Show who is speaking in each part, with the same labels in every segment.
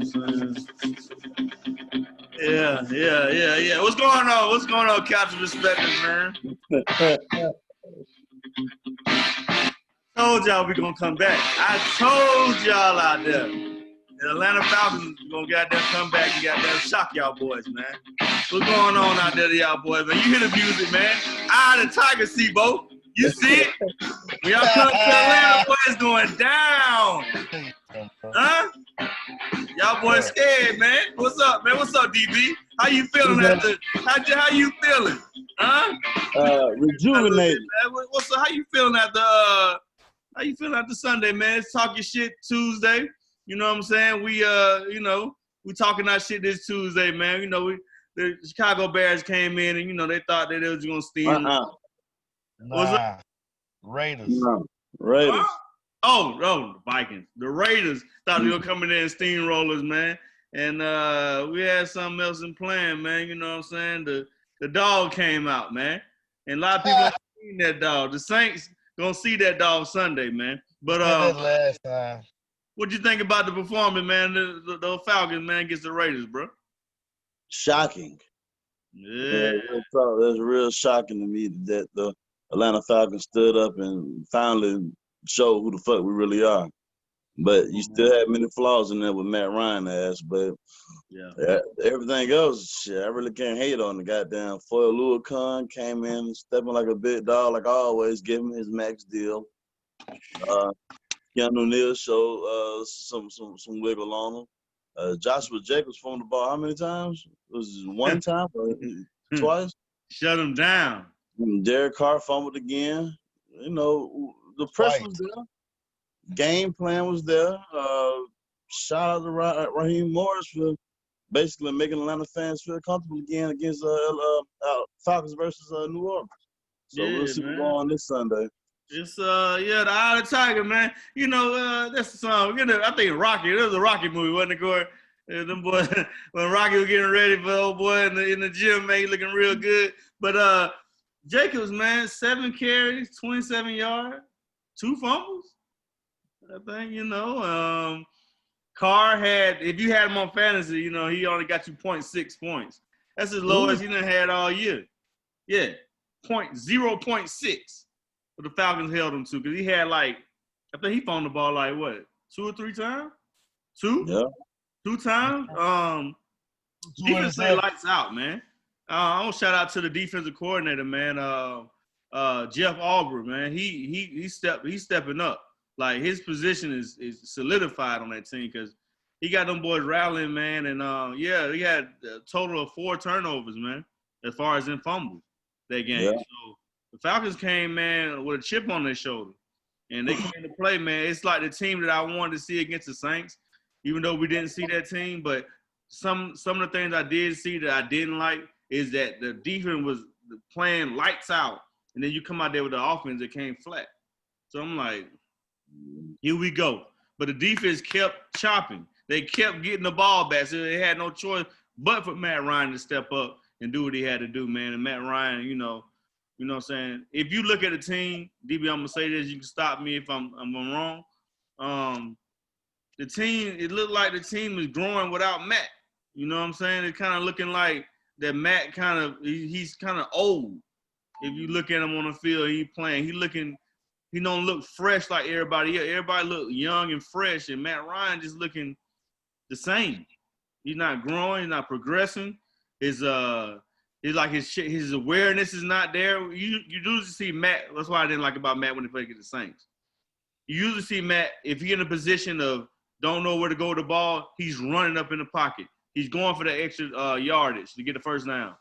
Speaker 1: I'm saying? Yeah. What's going on? What's going on, Captain Respecters, man? Told y'all we gonna come back. I told y'all out there. The Atlanta Falcons gonna goddamn come back and goddamn shock y'all boys, man. What's going on out there to y'all boys, man? You hear the music, man. The Tiger Bo. You see it? When y'all come to Atlanta, boys going down. Huh? Y'all boys scared, man. What's up, man? What's up, DB? How you feeling after? How you feeling? Huh?
Speaker 2: Rejuvenated.
Speaker 1: What's up? How you feeling after? How you feeling after Sunday, man? It's Talk Your Shit Tuesday. You know what I'm saying? We we talking our shit this Tuesday, man. You know, the Chicago Bears came in and they thought that they was gonna steal. What's up?
Speaker 3: Raiders.
Speaker 2: No. Raiders.
Speaker 1: Oh, the Vikings. The Raiders thought they were coming in steamrollers, man. And we had something else in plan, man. You know what I'm saying? The dog came out, man. And a lot of people have seen that dog. The Saints gonna see that dog Sunday, man. But
Speaker 3: last time.
Speaker 1: What you think about the performance, man? The Falcons, man, against the Raiders, bro.
Speaker 2: Shocking.
Speaker 1: Yeah.
Speaker 2: That's real shocking to me that the Atlanta Falcons stood up and finally showed who the fuck we really are. But you still have many flaws in there with Matt Ryan ass. But everything else, shit, I really can't hate on the goddamn Foyle Khan came in stepping like a big dog, like I always, give him his max deal. Keanu Neal showed some wiggle on him. Joshua Jacobs phoned the ball how many times? Was it one time or twice?
Speaker 1: Shut him down.
Speaker 2: Derek Carr fumbled again. You know, the press was there. Game plan was there. Shout out to Raheem Morris for basically making Atlanta fans feel comfortable again against Falcons versus New Orleans. So we'll see what's going on this Sunday.
Speaker 1: It's the Eye of the Tiger, man. You know, that's the song. I think Rocky. It was a Rocky movie, wasn't it, Corey? Them boys, when Rocky was getting ready for old boy in the gym, man, he looking real good. But Jacobs, man, 7 carries, 27 yards, 2 fumbles. I think, Carr had, if you had him on fantasy, he only got you 0.6 points. That's as low as he done had all year. Yeah, 0.6. But the Falcons held him to, because he had I think he phoned the ball 2 or 3 times? 2?
Speaker 2: Yeah.
Speaker 1: 2 times? Defense say lights out, man. I want to shout out to the defensive coordinator, man. Jeff Albert, man. He's stepping up. Like, his position is solidified on that team because he got them boys rallying, man. And he had a total of 4 turnovers, man, as far as in fumbles that game.
Speaker 2: Yeah.
Speaker 1: So the Falcons came, man, with a chip on their shoulder. And they came to play, man. It's like the team that I wanted to see against the Saints, even though we didn't see that team. But some of the things I did see that I didn't like is that the defense was playing lights out, and then you come out there with the offense that came flat. So I'm like, here we go. But the defense kept chopping. They kept getting the ball back, so they had no choice but for Matt Ryan to step up and do what he had to do, man. And Matt Ryan, you know what I'm saying? If you look at the team, DB, I'm going to say this. You can stop me if I'm wrong. The team, it looked like the team is growing without Matt. You know what I'm saying? It's kind of looking like that Matt he's kind of old. If you look at him on the field, he playing. He don't look fresh like everybody else. Everybody look young and fresh, and Matt Ryan just looking the same. He's not growing. He's not progressing. It's like his awareness is not there. You usually see Matt. That's why I didn't like about Matt when he played against the Saints. You usually see Matt, if he's in a position of don't know where to go with the ball, he's running up in the pocket. He's going for the extra yardage to get the first down.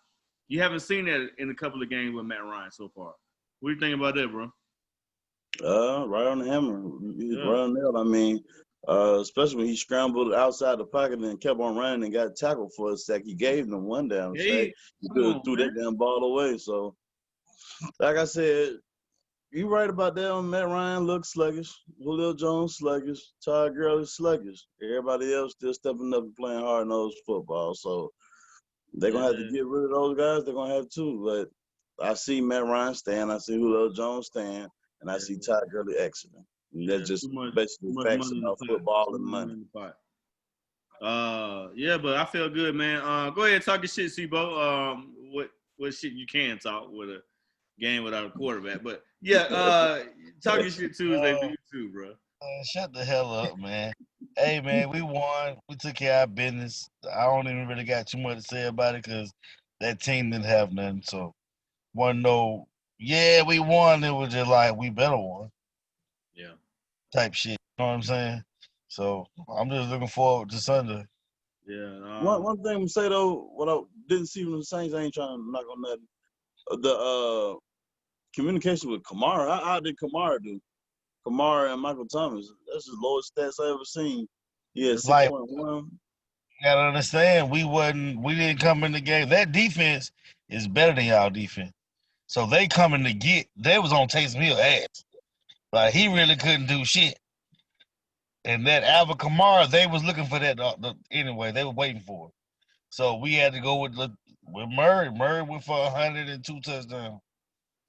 Speaker 1: You haven't seen that in a couple of games with Matt Ryan so far. What do you think about that, bro?
Speaker 2: Right on the hammer. Right on the nail. I mean, especially when he scrambled outside the pocket and kept on running and got tackled for a sack. He gave them one down sack. He threw that damn ball away. So, like I said, you right about that. Matt Ryan looks sluggish. Julio Jones sluggish. Todd Gurley sluggish. Everybody else still stepping up and playing hard-nosed football. So they're going to have to get rid of those guys. They're going to have to. But I see Matt Ryan staying. I see Julio Jones staying. And I see Todd Gurley exiting. And that's just basically facts about football and money.
Speaker 1: Yeah, but I feel good, man. Go ahead and talk your shit, Sibo. What shit you can talk with a game without a quarterback. But yeah, talk your shit too as they do too, bro.
Speaker 3: Shut the hell up, man. Hey, man, we won. We took care of our business. I don't even really got too much to say about it because that team didn't have nothing. So, yeah, we won. It was just like, we better won
Speaker 1: Yeah.
Speaker 3: type shit. You know what I'm saying? So, I'm just looking forward to Sunday.
Speaker 1: Yeah.
Speaker 2: One thing I'm say though, what I didn't see from the Saints, I ain't trying to knock on nothing. The communication with Kamara, how did Kamara do? Kamara and Michael Thomas, that's the lowest stats I ever seen. He had
Speaker 3: Like,
Speaker 2: 6.1.
Speaker 3: you gotta understand, we didn't come in the game. That defense is better than y'all defense. So they coming to they was on Taysom Hill ass. Like, he really couldn't do shit. And that Alvin Kamara, they was looking for that anyway. They were waiting for it. So we had to go with Murray. Murray went for 102 touchdowns.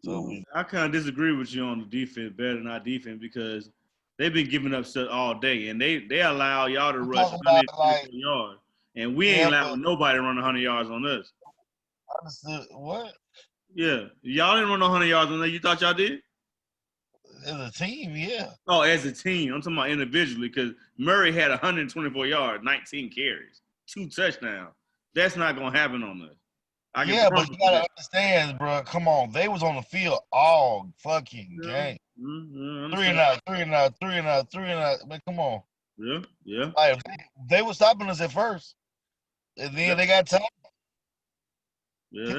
Speaker 3: So
Speaker 1: I kind of disagree with you on the defense better than our defense because they've been giving up stuff all day, and they allow y'all to rush
Speaker 3: about
Speaker 1: 124 yards, and we ain't allowing nobody to run 100 yards on us.
Speaker 3: Understood what?
Speaker 1: Yeah, y'all didn't run 100 yards on us. You thought y'all did?
Speaker 3: As a team, yeah.
Speaker 1: Oh, as a team, I'm talking about individually because Murray had 124 yards, 19 carries, 2 touchdowns. That's not gonna happen on us.
Speaker 3: But you gotta understand, bro. Come on, they was on the field all fucking game.
Speaker 1: Mm-hmm.
Speaker 3: 3 and out, 3 and out, 3 and out, 3 and out. Man, come on.
Speaker 1: Yeah.
Speaker 3: Like, they were stopping us at first, and then they got tired.
Speaker 1: Yeah.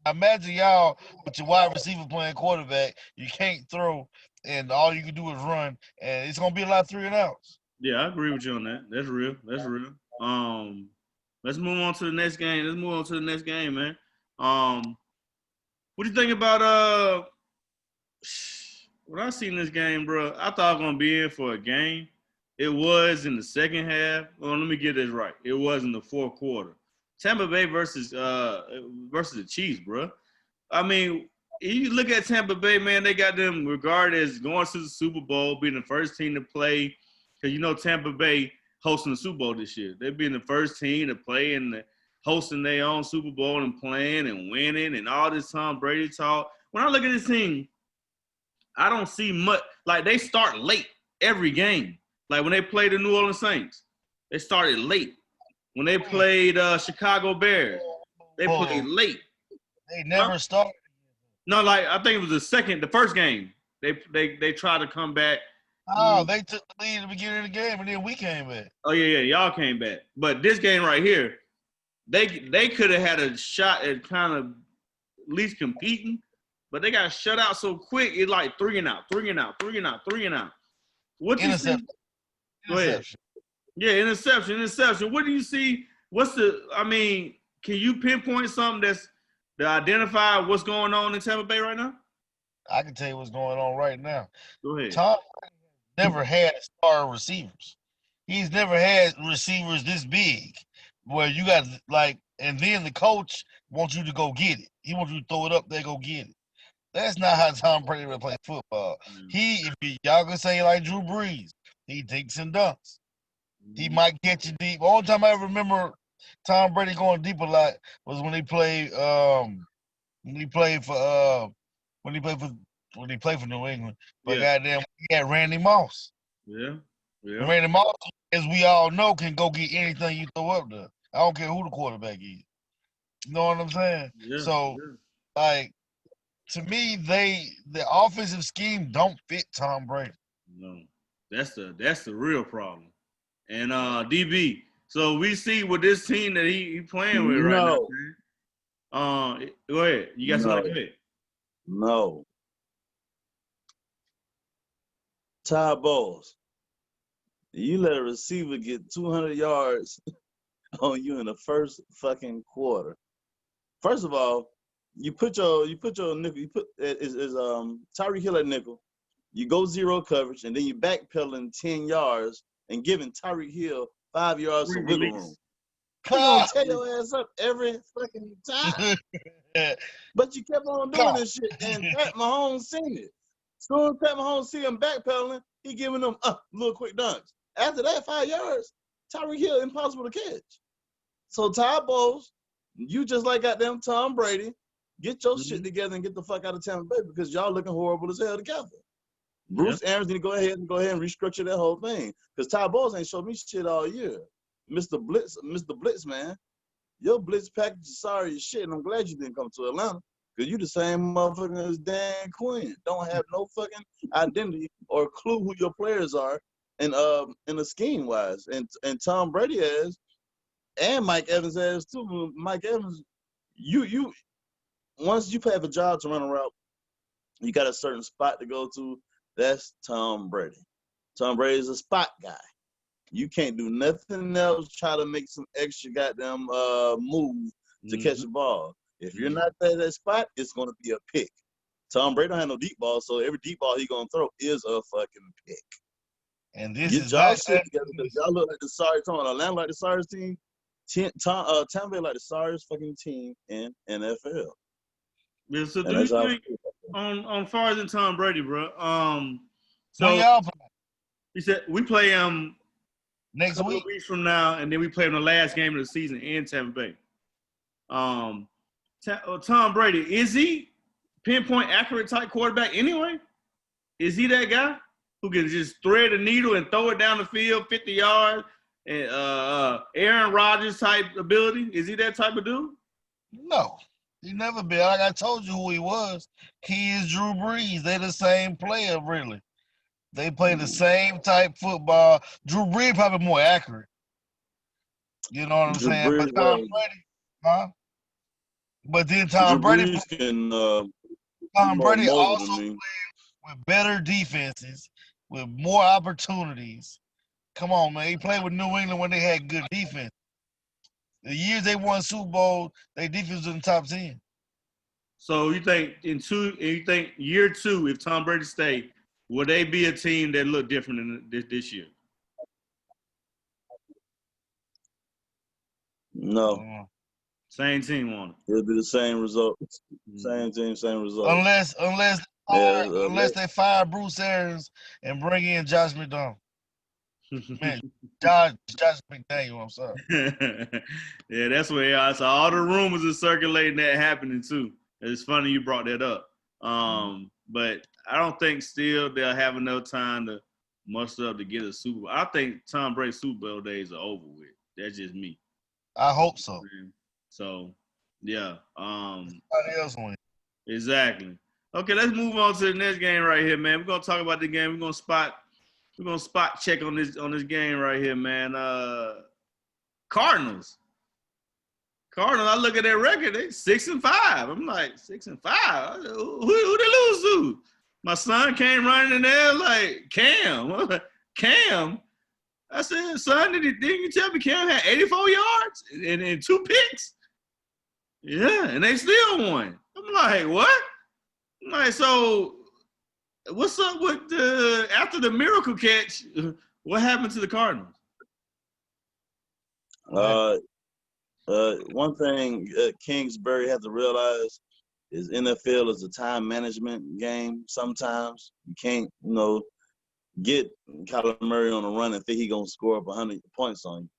Speaker 3: Imagine y'all with your wide receiver playing quarterback. You can't throw, and all you can do is run, and it's gonna be a lot of 3 and outs.
Speaker 1: Yeah, I agree with you on that. That's real. Let's move on to the next game. Man. What do you think about when I seen this game, bro? I thought I was gonna be in for a game. It was in the second half. Well, let me get this right. It was in the fourth quarter. Tampa Bay versus the Chiefs, bro. I mean, you look at Tampa Bay, man. They got them regarded as going to the Super Bowl, being the first team to play. Because you know Tampa Bay hosting the Super Bowl this year. They've been the first team to play and hosting their own Super Bowl and playing and winning and all this Tom Brady talk. When I look at this team, I don't see much. Like, they start late every game. Like, when they played the New Orleans Saints, they started late. When they played Chicago Bears, they played late.
Speaker 3: They never started.
Speaker 1: No, like, I think it was the first game. They tried to come back.
Speaker 3: Oh, they took the lead at the beginning of the game, and then we came back.
Speaker 1: Oh, yeah, y'all came back. But this game right here, they could have had a shot at kind of at least competing, but they got shut out so quick. It's like 3 and out. What you see? Go ahead. Yeah, interception. What do you see? Can you pinpoint something that's to identify what's going on in Tampa Bay right now?
Speaker 3: I can tell you what's going on right now.
Speaker 1: Go ahead.
Speaker 3: Tom never had star receivers. He's never had receivers this big where you got and then the coach wants you to go get it. He wants you to throw it up there, go get it. That's not how Tom Brady would play football. Y'all can say like Drew Brees, he dinks and dunks. He might get you deep. The only time I ever remember Tom Brady going deep a lot was when he played for New England. But goddamn, he had Randy Moss.
Speaker 1: Yeah.
Speaker 3: Randy Moss, as we all know, can go get anything you throw up there. I don't care who the quarterback is. You know what I'm saying? To me, the offensive scheme don't fit Tom Brady.
Speaker 1: No, that's the real problem. And DB. So we see with this team that he playing with right now. Man. Go ahead. You got something to say?
Speaker 2: No. Ty Bowles, you let a receiver get 200 yards on you in the first fucking quarter. First of all, you put your nickel. You put is Tyreek Hill at nickel. You go zero coverage, and then you backpedaling 10 yards and giving Tyreek Hill 5 yards of wiggle room. I'm gonna tear your ass up every fucking time. But you kept on doing this shit, and Pat Mahomes seen it. Soon as Pat Mahomes see him backpedaling, he giving them little quick dunks. After that, 5 yards, Tyreek Hill impossible to catch. So Todd Bowles, you just like goddamn Tom Brady, get your shit together and get the fuck out of Tampa Bay because y'all looking horrible as hell together. Bruce Arians need to go ahead and restructure that whole thing because Todd Bowles ain't showed me shit all year. Mr. Blitz, man, your blitz package is sorry as shit, and I'm glad you didn't come to Atlanta because you the same motherfucker as Dan Quinn. Don't have no fucking identity or clue who your players are, and in the scheme wise, and Tom Brady has. And Mike Evans has too. Mike Evans, you once you have a job to run a route, you got a certain spot to go to. That's Tom Brady. Tom Brady is a spot guy. You can't do nothing else. Try to make some extra goddamn move to catch the ball. If you're not at that spot, it's gonna be a pick. Tom Brady don't have no deep ball, so every deep ball he gonna throw is a fucking pick.
Speaker 3: And this
Speaker 2: Get
Speaker 3: is
Speaker 2: y'all
Speaker 3: not
Speaker 2: shit together because y'all look like the sorry Atlanta like the sorriest team. Tampa Bay like the sorriest fucking team in NFL.
Speaker 1: Yeah, so do you think on far than Tom Brady, bro? So
Speaker 3: y'all play?
Speaker 1: He said we play
Speaker 3: next
Speaker 1: couple
Speaker 3: week
Speaker 1: of weeks from now, and then we play in the last game of the season in Tampa Bay. Tom Brady, is he pinpoint accurate type quarterback anyway? Is he that guy who can just thread a needle and throw it down the field 50 yards? And Aaron Rodgers type ability? Is he that type of dude?
Speaker 3: No, he never been. Like I told you who he was. He is Drew Brees. They're the same player, really. They play the same type football. Drew Brees probably more accurate. You know what I'm saying?
Speaker 2: Brees,
Speaker 3: but Tom Brady, huh? But then Tom
Speaker 2: Drew
Speaker 3: Brady
Speaker 2: Brees can
Speaker 3: Tom Brady
Speaker 2: mobile
Speaker 3: also
Speaker 2: than me.
Speaker 3: played with better defenses, with more opportunities. Come on, man. He played with New England when they had good defense. The years they won Super Bowl, their defense was in the top 10.
Speaker 1: So you think year 2, if Tom Brady stay, will they be a team that look different than this year?
Speaker 2: No.
Speaker 1: Same team on it.
Speaker 2: It'll be the same result. Same team, same result.
Speaker 3: Unless they fire Bruce Arians and bring in Josh McDonald. Man, Josh McDaniel, I'm sorry.
Speaker 1: Yeah, that's where so all the rumors are circulating that happening too. It's funny you brought that up. But I don't think still they'll have enough time to muster up to get a Super Bowl. I think Tom Brady's Super Bowl days are over with. That's just me.
Speaker 3: I hope so.
Speaker 1: So, yeah.
Speaker 3: Somebody else win.
Speaker 1: Exactly. Okay, let's move on to the next game right here, man. We're gonna talk about the game. We're gonna spot check on this game right here, man. Cardinals. I look at their record, they 6-5. I'm like 6-5. Who they lose to? My son came running in there like Cam. I said, son, didn't you tell me Cam had 84 yards and 2 picks? Yeah, and they still won. I'm like, what? I'm like, so what's up with after the miracle catch? What happened to the Cardinals?
Speaker 2: One thing Kingsbury has to realize is NFL is a time management game. Sometimes you can't, get Kyler Murray on a run and think he's going to score up 100 points on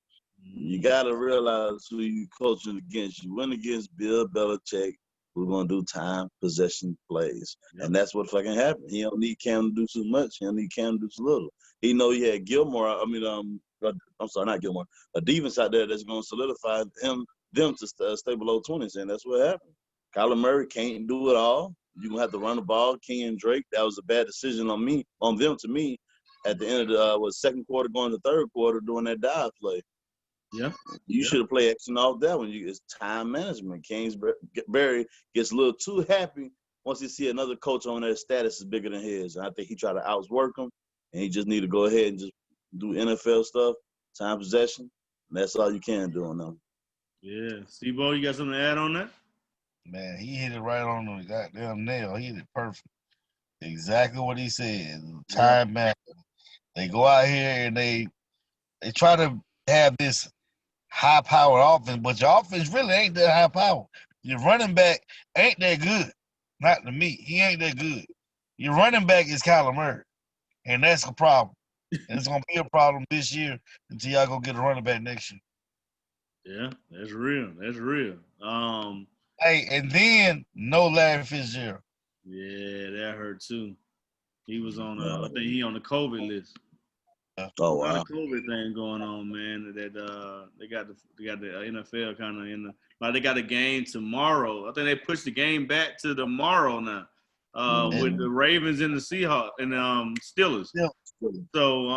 Speaker 2: you. You got to realize who you coaching against. You went against Bill Belichick. We're going to do time possession plays. Yep. And that's what fucking happened. He don't need Cam to do too much. He don't need Cam to do too little. He know he had Gilmore. I'm sorry, not Gilmore. A defense out there that's going to solidify them to stay below 20s, and that's what happened. Kyler Murray can't do it all. You're going to have to run the ball. King Drake, that was a bad decision on them to me, at the end of the second quarter going to third quarter doing that dive play.
Speaker 1: Yeah.
Speaker 2: You should have played action off that one. It's time management. Kingsbury gets a little too happy once he see another coach on their status is bigger than his. And I think he tried to outwork him, and he just need to go ahead and just do NFL stuff, time possession. And that's all you can do on them.
Speaker 1: Yeah. Steve-O, you got something to add on that?
Speaker 3: Man, he hit it right on the goddamn nail. He hit it perfect. Exactly what he said. Time management. They go out here and they try to have this high-powered offense, but your offense really ain't that high power. Your running back ain't that good. Not to me. He ain't that good. Your running back is Kyler Murray, and that's a problem. And it's gonna be a problem this year until y'all go get a running back next year.
Speaker 1: Yeah, that's real. That's real.
Speaker 3: Hey, and then no Larry Fitzgerald.
Speaker 1: Yeah, that hurt too. He was on I think he on the COVID list.
Speaker 2: Oh
Speaker 1: A lot
Speaker 2: wow.
Speaker 1: of COVID thing going on, man. That they got the NFL kind of in the like they got a game tomorrow. I think they pushed the game back to tomorrow now. With the Ravens and the Seahawks and Steelers.
Speaker 3: Yeah.
Speaker 1: So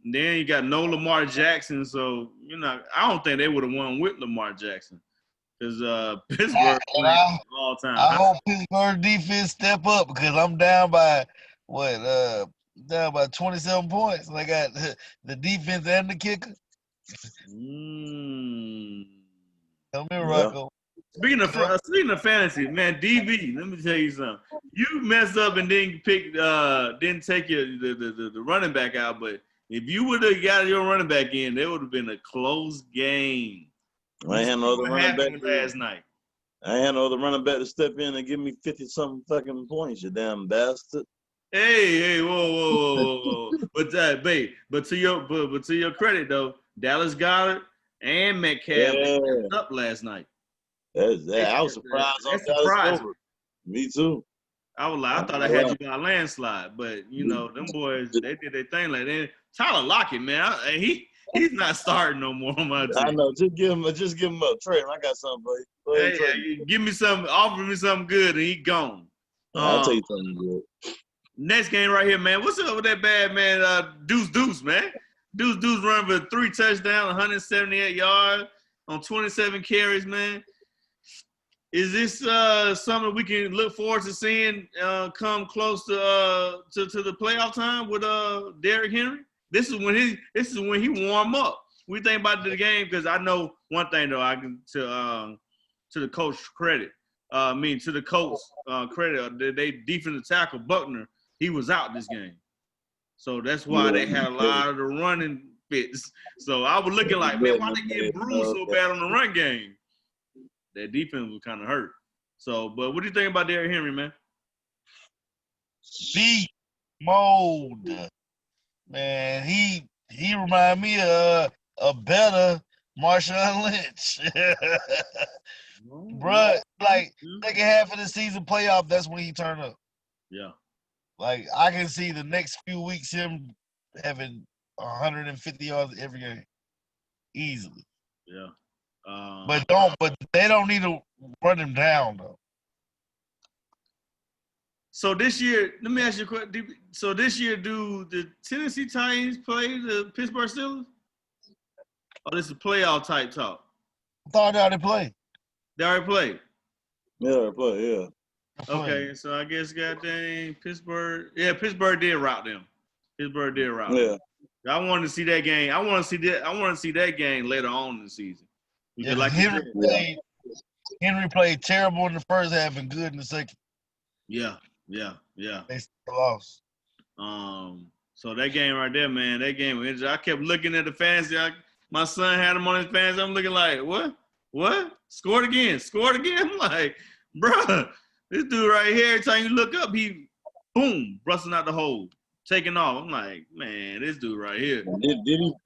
Speaker 1: then you got no Lamar Jackson. So I don't think they would have won with Lamar Jackson because Pittsburgh playing all time.
Speaker 3: I hope Pittsburgh defense step up because I'm down by down by 27 points. And I got the defense and the kicker. Tell me, Rocco.
Speaker 1: Speaking of fantasy, man, DV. Let me tell you something. You messed up and didn't take the running back out. But if you would have got your running back in, there would have been a close game.
Speaker 2: I ain't had no other running back
Speaker 1: last night.
Speaker 2: I ain't had no other running back to step in and give me 50-something fucking points. You damn bastard.
Speaker 1: Hey, whoa. but to your credit though, Dallas Goedert and Metcalf stepped up last night.
Speaker 2: I was surprised on Dallas. Me too.
Speaker 1: I was like, I thought I had you by a landslide, but them boys, they did their thing like that. Tyler Lockett, man, he's not starting no more on my team.
Speaker 2: I know, just give him a trade. I got something for you.
Speaker 1: Hey, give me something, offer me something good, and he gone.
Speaker 2: I'll tell you something good.
Speaker 1: Next game right here, man. What's up with that bad man, Deuce, man? Deuce run for 3 touchdowns, 178 yards on 27 carries, man. Is this something we can look forward to seeing come close to the playoff time with Derrick Henry? This is when he warm up. We think about the game because I know one thing though. I can to the coach credit. To the coach credit. They defensive tackle Buckner. He was out this game, so that's why they had a lot of the running fits. So I was looking like, man, why they get bruised so bad on the run game? That defense was kind of hurt. So, but what do you think about Derrick Henry, man?
Speaker 3: Beast mode, man. He remind me of a better Marshawn Lynch, bruh. Like second half of the season playoff, that's when he turned up.
Speaker 1: Yeah.
Speaker 3: Like I can see the next few weeks him having 150 yards every game, easily.
Speaker 1: Yeah.
Speaker 3: But they don't need to run him down though.
Speaker 1: So this year, let me ask you a question. So this year, do the Tennessee Titans play the Pittsburgh Steelers? Or this is playoff type talk?
Speaker 3: I thought they already played.
Speaker 1: They already played?
Speaker 2: Yeah, yeah.
Speaker 1: Okay, so I guess goddamn Pittsburgh. Yeah, Pittsburgh did rout them.
Speaker 2: Yeah.
Speaker 1: I wanted to see that game. I want to see that game later on in the season.
Speaker 3: Yeah, like Henry played terrible in the first half and good in the second.
Speaker 1: Yeah.
Speaker 3: They still lost.
Speaker 1: So that game right there, man, I kept looking at the fantasy. My son had him on his fantasy. I'm looking like, what? Scored again. I'm like, bruh, this dude right here, every time you look up, he, boom, busting out the hole, taking off. I'm like, man, this dude right here.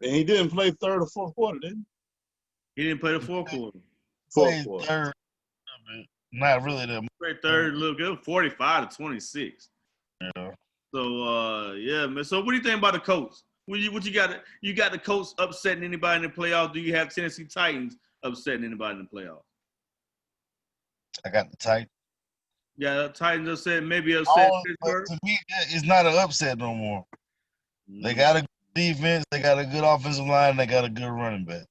Speaker 2: He didn't play third or fourth quarter, did he?
Speaker 1: He didn't play the fourth quarter.
Speaker 2: Fourth quarter.
Speaker 3: Third. Not really that much.
Speaker 1: Played third, look good, 45-26.
Speaker 3: Yeah.
Speaker 1: So, yeah, man. So, what do you think about the coach? What you got? You got the coach upsetting anybody in the playoffs? Do you have Tennessee Titans upsetting anybody in the playoffs?
Speaker 3: I got the Titans.
Speaker 1: Yeah, Titans upset, maybe upset Pittsburgh.
Speaker 3: To me, it's not an upset no more. They got a good defense. They got a good offensive line. They got a good running back.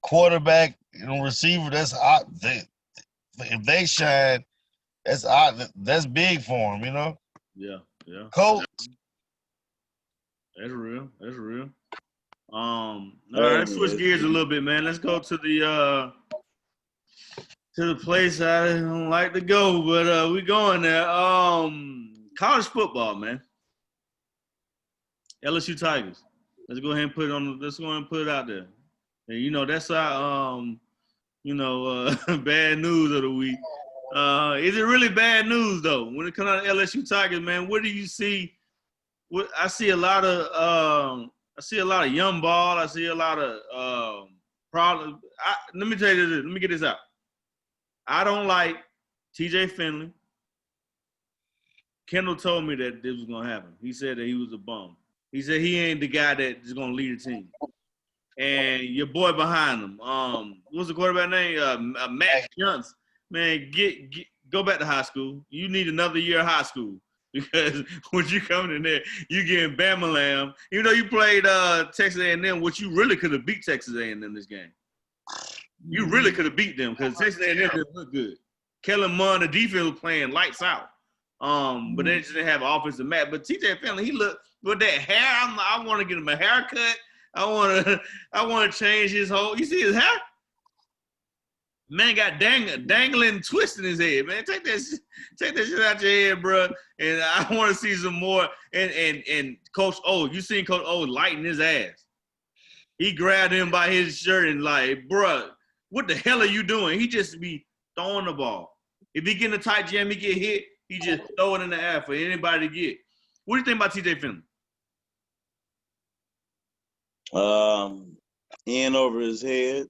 Speaker 3: Quarterback and receiver, that's odd. If they shine, that's odd. That's big for them, you know?
Speaker 1: Yeah.
Speaker 3: Coach.
Speaker 1: That's real. All right, let's switch gears a little bit, man. Let's go to the place I don't like to go, but we going there. College football, man. LSU Tigers. Let's go ahead and put it out there. And that's our bad news of the week. Is it really bad news though? When it comes out to LSU Tigers, man, what do you see I see a lot of young ball. I see a lot of problems. Let me tell you this. Let me get this out. I don't like TJ Finley. Kendall told me that this was gonna happen. He said that he was a bum. He said he ain't the guy that is gonna lead the team. And your boy behind him, what's the quarterback name? Matt Johnson. Man, go back to high school. You need another year of high school because when you coming in there, you getting Bama Lamb. Even though you played Texas A&M, which you really could have beat Texas A&M this game. You really could have beat them because Texas A&M didn't look good. Kellen Mond, the defense was playing lights out. But they just didn't have offensive match. But TJ Finley, he looked with that hair. I want to get him a haircut. I want to change his whole. You see his hair? Man got dangling twist in his head. Man, take that shit out your head, bro. And I want to see some more. And Coach O, you seen Coach O lighting his ass. He grabbed him by his shirt and like, bro, what the hell are you doing? He just be throwing the ball. If he get in a tight jam, he get hit. He just throw it in the air for anybody to get. What do you think about TJ Finley?
Speaker 2: In over his head,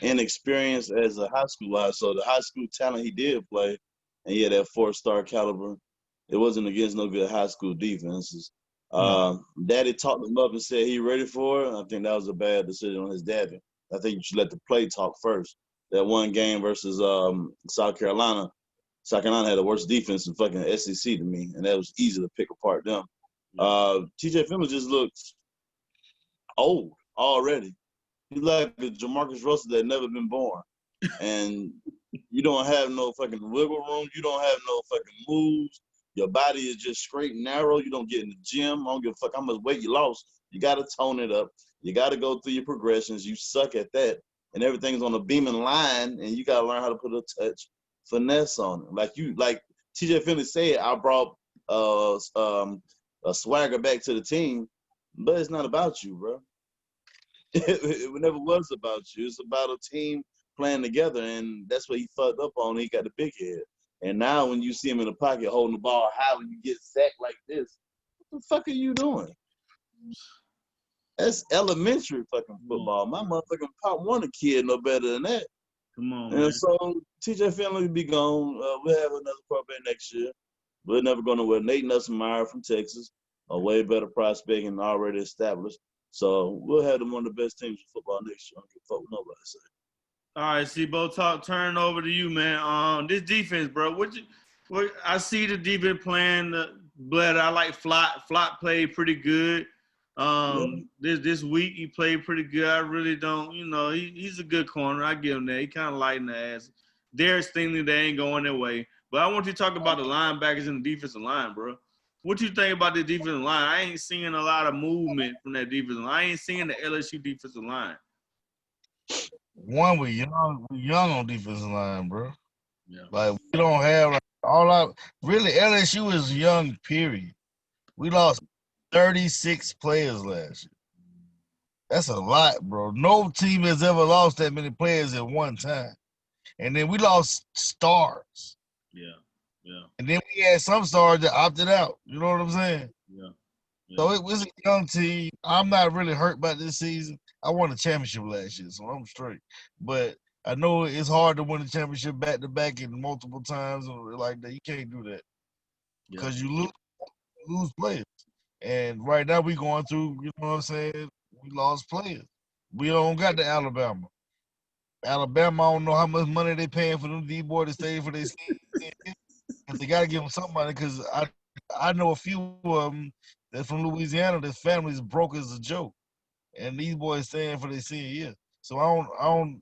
Speaker 2: inexperienced as a high schooler. So the high school talent he did play, and he had that 4-star caliber. It wasn't against no good high school defenses. Daddy talked him up and said he ready for it. I think that was a bad decision on his daddy. I think you should let the play talk first. That one game versus South Carolina had the worst defense in fucking SEC to me, and that was easy to pick apart them. TJ Finley just looks old already. He's like a Jamarcus Russell that never been born. And you don't have no fucking wiggle room. You don't have no fucking moves. Your body is just straight and narrow. You don't get in the gym. I don't give a fuck how much weight you lost. You got to tone it up. You got to go through your progressions. You suck at that. And everything's on a beaming line, and you got to learn how to put a touch finesse on it. Like TJ Finley said, I brought a swagger back to the team, but it's not about you, bro. It never was about you. It's about a team playing together, and that's what he fucked up on. He got the big head. And now when you see him in the pocket holding the ball high when you get sacked like this, what the fuck are you doing? That's elementary fucking football. My motherfucking Pop want a kid no better than that.
Speaker 1: Come on,
Speaker 2: and
Speaker 1: man.
Speaker 2: So TJ Finley will be gone. We'll have another quarterback next year. We're never going to win. Nate Nussmeier from Texas, a way better prospect and already established. So we'll have them one of the best teams in football next year. I don't give a fuck what nobody say.
Speaker 1: All right, C-Bo, turn over to you, man. This defense, bro. I see the defense playing but I like Flott played pretty good. This week he played pretty good. I really don't, he's a good corner. I give him that. He kind of lighting the ass. Darius Stingley, they ain't going their way. But I want you to talk about the linebackers and the defensive line, bro. What you think about the defensive line? I ain't seeing a lot of movement from that defensive line. I ain't seeing the LSU defensive line.
Speaker 3: One, we young on defensive line, bro.
Speaker 1: Yeah.
Speaker 3: Like we don't have really LSU is young, period. We lost 36 players last year. That's a lot, bro. No team has ever lost that many players at one time. And then we lost stars.
Speaker 1: Yeah.
Speaker 3: And then we had some stars that opted out. You know what I'm saying?
Speaker 1: Yeah.
Speaker 3: So it was a young team. I'm not really hurt about this season. I won a championship last year, so I'm straight. But I know it's hard to win a championship back-to-back and multiple times like that. You can't do that because you lose players. And right now we going through, you know what I'm saying, we lost players. We don't got the Alabama. Alabama, I don't know how much money they paying for them D-boy to stay for their season. They got to give them some money because I know a few of them that's from Louisiana. Their families broke as a joke, and these boys staying for their senior year. So I don't,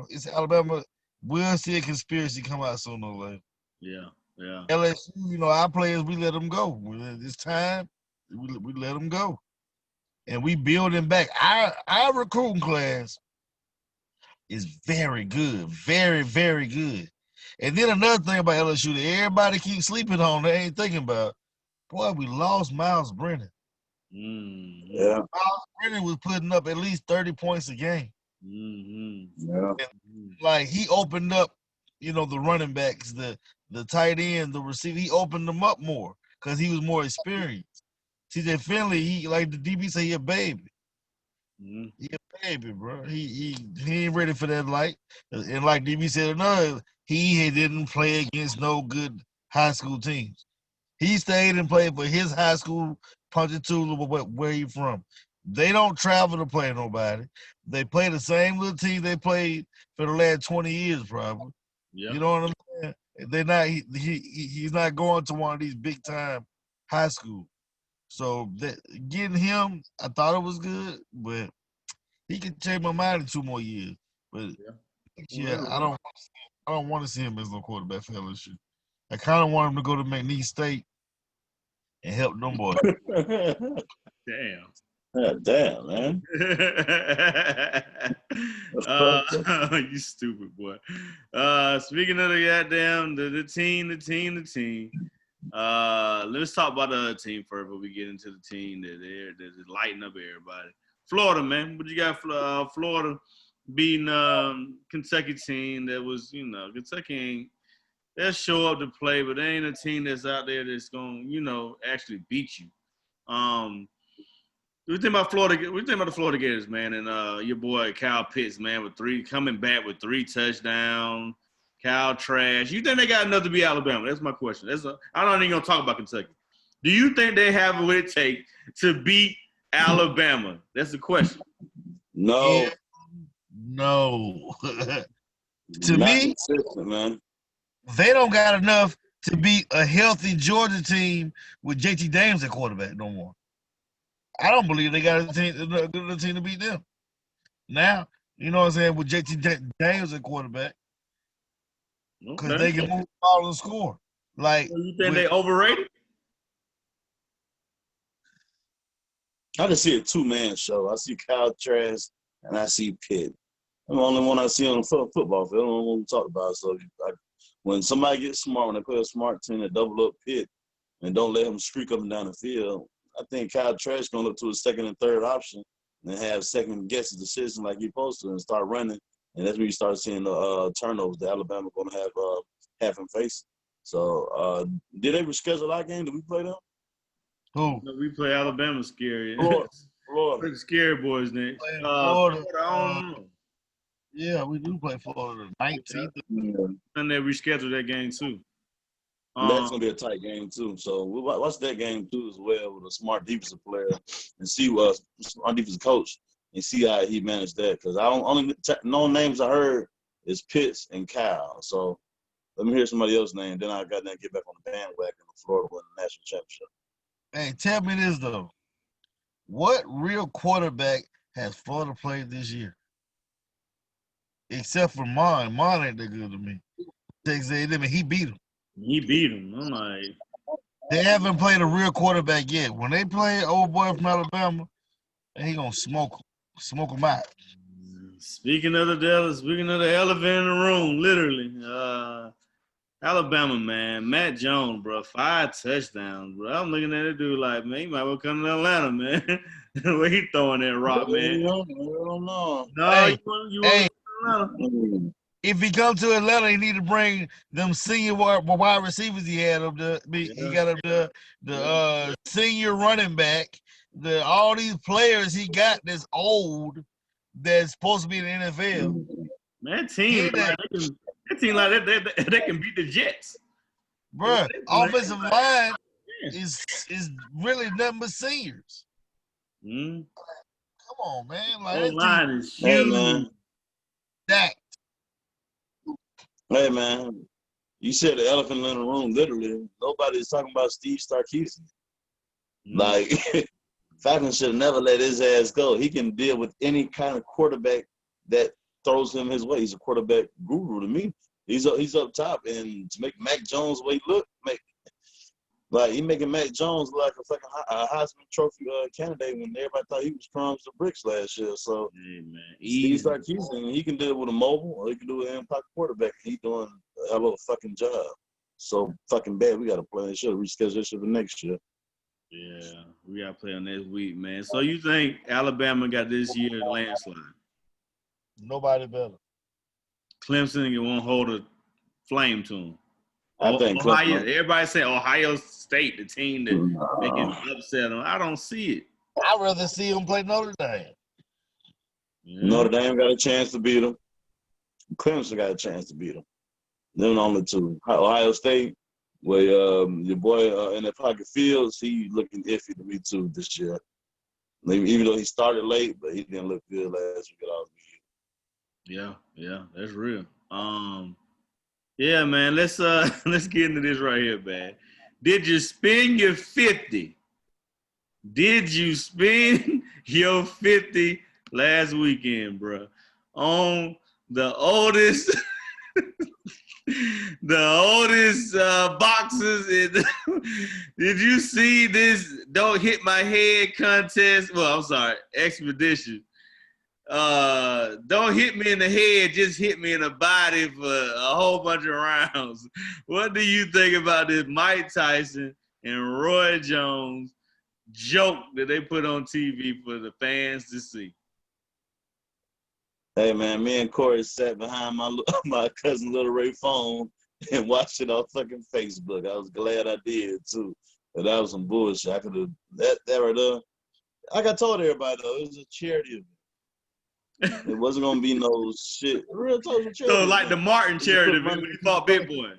Speaker 3: it's Alabama. We'll see a conspiracy come out sooner or later.
Speaker 1: Yeah.
Speaker 3: LSU, our players, we let them go. It's time. We let them go, and we building back. Our recruiting class is very good, very, very good. And then another thing about LSU that everybody keeps sleeping on, they ain't thinking about. Boy, we lost Miles Brennan.
Speaker 2: Yeah.
Speaker 3: Miles Brennan was putting up at least 30 points a game.
Speaker 2: Yeah.
Speaker 3: And, like he opened up, the running backs, the tight end, the receiver. He opened them up more because he was more experienced. TJ Finley, he like the DB say, he a baby.
Speaker 1: Mm-hmm.
Speaker 3: He a baby, bro. He ain't ready for that light. And like DB said, no, he didn't play against no good high school teams. He stayed and played for his high school Ponchatoula, where he from. They don't travel to play nobody. They play the same little team they played for the last 20 years, probably.
Speaker 1: Yeah.
Speaker 3: You know what I'm saying? They're not. He's not going to one of these big time high schools. So getting him, I thought it was good, but he could change my mind in 2 more years. But yeah, I don't want to see him as no quarterback for LSU. I kind of want him to go to McNeese State and help them boys.
Speaker 1: Damn.
Speaker 2: God damn, man.
Speaker 1: You stupid boy. Speaking of the goddamn the team. Let's talk about the other team first before we get into the team that's lighting up everybody. Florida, man. But you got Florida beating Kentucky team that was, Kentucky ain't. They'll show up to play, but they ain't a team that's out there that's going to, actually beat you. What do you think about Florida? What do you think about the Florida Gators, man? And your boy Kyle Pitts, man, coming back with 3 touchdowns. Kyle trash. You think they got enough to beat Alabama? That's my question. I'm not even gonna talk about Kentucky. Do you think they have what it takes to beat Alabama? That's the question.
Speaker 2: No.
Speaker 3: Yeah, no. To me,
Speaker 2: man,
Speaker 3: they don't got enough to beat a healthy Georgia team with JT Daniels at quarterback no more. I don't believe they got a good enough team to beat them. Now, you know what I'm saying, with JT Daniels at quarterback, because they can move the ball and score. Like,
Speaker 1: you think they overrated?
Speaker 2: I just see a 2-man show. I see Kyle Trask and I see Pitt. I'm the only one I see on the football field. I don't want to talk about it. So when somebody gets smart, when they play a smart team that double up Pitt and don't let him streak up and down the field, I think Kyle Trask going to look to his second and third option and have second guess decision like he's supposed to and start running. And that's when you start seeing the turnovers that Alabama going to have him facing. So did they reschedule our game? Did we play them?
Speaker 3: Who?
Speaker 1: No, we play Alabama scary.
Speaker 2: Florida.
Speaker 1: The scary boys next.
Speaker 3: Florida.
Speaker 1: I don't know.
Speaker 3: Yeah, we do play Florida. 19th.
Speaker 1: And they rescheduled that game too.
Speaker 2: That's gonna be a tight game too. So we'll watch that game too as well with a smart defensive player and see what our defensive coach and see how he managed that. Because no names I heard is Pitts and Kyle. So let me hear somebody else's name. Then I got to get back on the bandwagon of Florida winning the national championship.
Speaker 3: Hey, tell me this though. What real quarterback has Florida played this year? Except for Mon. Mon ain't that good to me. Texas A&M, he beat him.
Speaker 1: He beat him. I'm like,
Speaker 3: they haven't played a real quarterback yet. When they play old boy from Alabama, he gonna smoke him out.
Speaker 1: Speaking of the elephant in the room, literally, Alabama, man, Matt Jones, bro, 5 touchdowns, bro. I'm looking at it, dude, like, man, he might well come to Atlanta, man. The way he throwing that rock, man.
Speaker 2: I don't know.
Speaker 1: No,
Speaker 3: hey,
Speaker 1: you want to Atlanta?
Speaker 3: If he comes to Atlanta, he need to bring them senior wide receivers he had up there. He got up there the senior running back, all these players he got that's old, that's supposed to be in the NFL.
Speaker 1: Man, team like they can beat the Jets.
Speaker 3: Bro, offensive line is really nothing but seniors.
Speaker 1: Mm.
Speaker 3: Come on, man. Like,
Speaker 1: that line is huge.
Speaker 2: Hey, man.
Speaker 3: That.
Speaker 2: Hey, man. You said the elephant in the room, literally. Nobody's talking about Steve Sarkisian. Like, Falcon should never let his ass go. He can deal with any kind of quarterback that throws him his way. He's a quarterback guru to me. He's up top, and to make Mac Jones the way he look, he making Mac Jones look like a fucking Heisman Trophy candidate when everybody thought he was crumbs to bricks last year. So,
Speaker 1: hey, man,
Speaker 2: Steve Sarkisian, he can do it with a mobile, or he can do it in pocket quarterback. He's doing a hell of a fucking job. So fucking bad. We got to play. They should have rescheduled this shit for next year.
Speaker 1: Yeah, we got to play on next week, man. So you think Alabama got this year landslide?
Speaker 3: Nobody better.
Speaker 1: Clemson won't hold a flame to them.
Speaker 2: I think
Speaker 1: Ohio.
Speaker 2: Clemson.
Speaker 1: Everybody say Ohio State, the team that they can upset them. I don't see it.
Speaker 3: I'd rather see them play Notre Dame.
Speaker 1: Yeah.
Speaker 2: Notre Dame got a chance to beat them. Clemson got a chance to beat them. Them only two. Ohio State, where your boy in that pocket Fields, he looking iffy to me too this year. Even though he started late, but he didn't look good last week at all.
Speaker 1: Yeah, that's real. Yeah, man. Let's let's get into this right here, man. Did you spend your 50? Did you spend your 50 last weekend, bro? On the oldest boxes. Did you see this Don't Hit My Head contest? Well, I'm sorry, expedition. Don't hit me in the head, just hit me in the body for a whole bunch of rounds. What do you think about this Mike Tyson and Roy Jones joke that they put on TV for the fans to see?
Speaker 2: Hey man, me and Corey sat behind my cousin Little Ray phone and watched it on fucking Facebook. I was glad I did too. But that was some bullshit. I could have that right there. Like I told everybody though, it was a charity event. It wasn't gonna be no shit. Real charity.
Speaker 1: So like the Martin charity event when he fought Big Boy.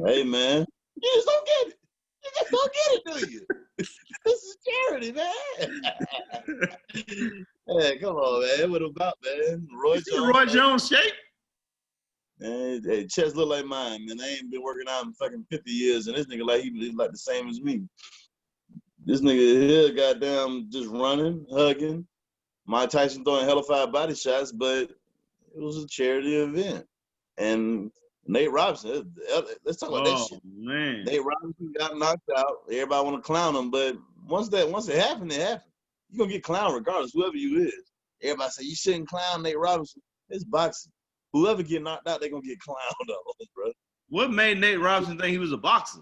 Speaker 2: Hey man, you just don't get it. You just don't get it, do you? This is charity, man. Hey, come on, man. What about, man?
Speaker 1: Roy Jones shape?
Speaker 2: Man, hey, chest look like mine, man. I ain't been working out in fucking 50 years, and this nigga like he's like the same as me. This nigga here, goddamn, just running, hugging. Mike Tyson throwing hellified body shots, but it was a charity event. And Nate Robinson, let's talk about that shit.
Speaker 1: Man.
Speaker 2: Nate Robinson got knocked out. Everybody want to clown him, but once it happened, it happened. You're going to get clowned regardless, whoever you is. Everybody say, you shouldn't clown Nate Robinson. It's boxing. Whoever get knocked out, they're going to get clowned on, bro.
Speaker 1: What made Nate Robinson think he was a boxer?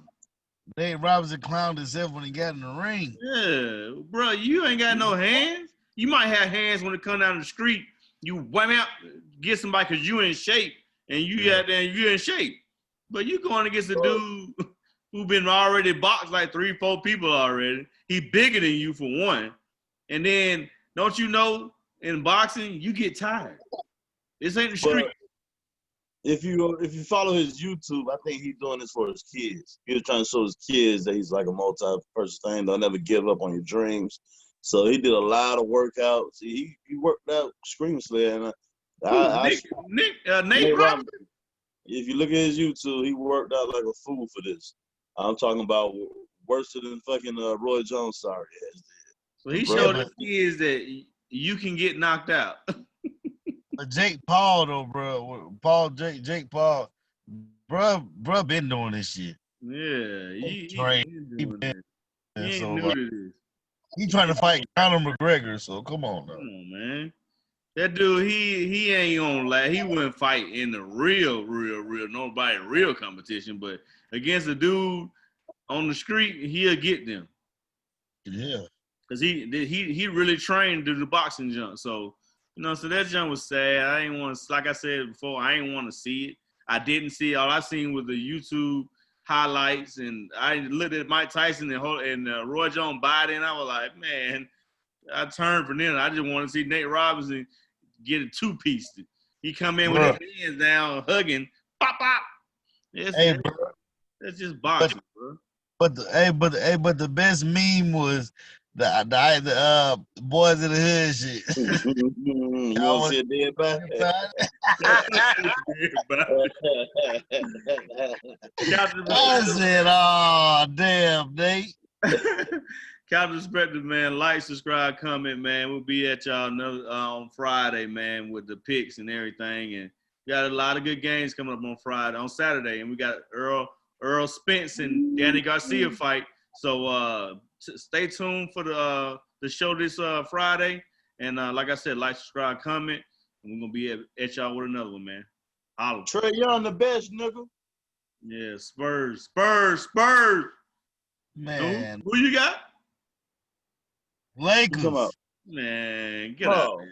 Speaker 3: Nate Robinson clowned himself when he got in the ring.
Speaker 1: Yeah, bro, you ain't got no hands. You might have hands when it come down the street. You wham out, get somebody because you in shape, and you out there and you in shape. But you going against a dude who been already boxed like 3-4 people already. He bigger than you for one. And then, don't you know, in boxing, you get tired. This ain't the street.
Speaker 2: But if you follow his YouTube, I think he's doing this for his kids. He was trying to show his kids that he's like a multi-person thing. Don't never give up on your dreams. So he did a lot of workouts. He worked out screamously. And
Speaker 1: Nate Robinson?
Speaker 2: If you look at his YouTube, he worked out like a fool for this. I'm talking about worse than fucking Roy Jones. Sorry.
Speaker 1: So he showed his kids that you can get knocked out.
Speaker 3: But Jake Paul though, bro. Jake Paul, bro been doing this shit.
Speaker 1: Yeah, he
Speaker 3: so,
Speaker 1: new to this.
Speaker 3: He trying to fight Conor McGregor, so come on now.
Speaker 1: Come on, man. That dude, he ain't gonna lie. He wouldn't fight in the real competition, but against a dude on the street, he'll get them.
Speaker 3: Yeah.
Speaker 1: Cause he really trained to do the boxing jump. So, so that jump was sad. I ain't want to, like I said before, I ain't want to see it. I didn't see it. All I seen was the YouTube highlights, and I looked at Mike Tyson and Roy Jones body, and I was like, man, I turned from then. I just want to see Nate Robinson get a two-piece. He come in with his hands down, hugging, pop. That's just boxing, bro.
Speaker 3: But the best meme was the boys in the hood shit.
Speaker 2: You want to see a dead body?
Speaker 3: I said, oh, damn, Nate.
Speaker 1: Captain Perspective, man. Like, subscribe, comment, man. We'll be at y'all on Friday, man, with the picks and everything. And we got a lot of good games coming up on Saturday. And we got Earl Spence and Danny Garcia fight. So stay tuned for the show this Friday. And like I said, like, subscribe, comment. And we're going to be at y'all with another one, man. Holla.
Speaker 2: Trey Young the best, nigga.
Speaker 1: Yeah, Spurs.
Speaker 3: Man.
Speaker 1: Who you got?
Speaker 3: Lakers.
Speaker 2: Come on.
Speaker 1: Man, get out, man.